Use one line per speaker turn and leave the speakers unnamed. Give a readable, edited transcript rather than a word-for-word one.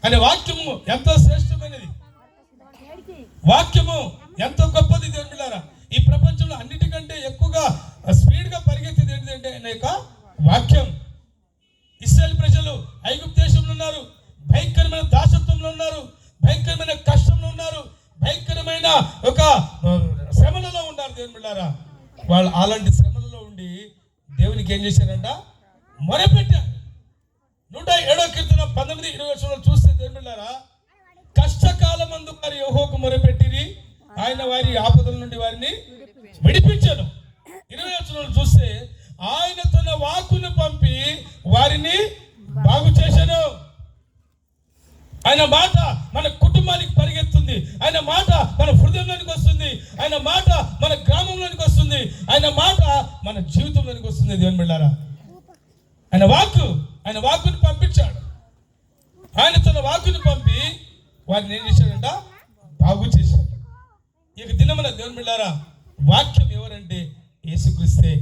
అనే వాక్యము ఎంతో శ్రేష్టమైనది, వాక్యము ఎంతో గొప్పది. దేవుని బిడ్డలారా, ఈ ప్రపంచంలో అన్నిటికంటే ఎక్కువగా స్పీడ్గా పరిగెత్తేది ఏంటంటే ఆయన యొక్క వాక్యం. ఇశ్రాయేలు ప్రజలు ఐగుప్తు దేశంలో ఉన్నారు, భయంకరమైన దాసత్వంలో ఉన్నారు, భయంకరమైన కష్టంలో ఉన్నారు, భయంకరమైన ఒక శ్రమలలో ఉన్నారు. దేవుని బిడ్డలారా, వాళ్ళు అలాంటి శ్రమలలో ఉండి దేవునికి ఏం చేశారంట? మొరపెట్టారు. 107వ కీర్తన 19-20 చూస్తే దేవుని బిడ్డలారా, కష్టకాలమందు వారి యెహోవాకు మొరపెట్టిరి, ఆయన వారి ఆపదల నుండి వారిని విడిపించాను. 20 చూస్తే ఆయన తన వాక్కును పంపి వారిని బాగు చేశాను. ఆయన మాట మన కుటుంబానికి పరిగెత్తుంది, ఆయన మాట మన హృదయంలోనికి వస్తుంది, ఆయన మాట మన గ్రామంలోనికి వస్తుంది, ఆయన మాట మన జీవితంలోనికి వస్తుంది. దేవుని బిడ్డలారా, ఆయన వాక్కుని పంపించాడు. ఆయన తన వాక్కుని పంపి వారిని ఏం చేశాడంట? బాగు చేశాడు. ఇక దినమున దేవుని బిడ్డలారా, వాక్యం ఎవరంటే యేసుక్రీస్తే.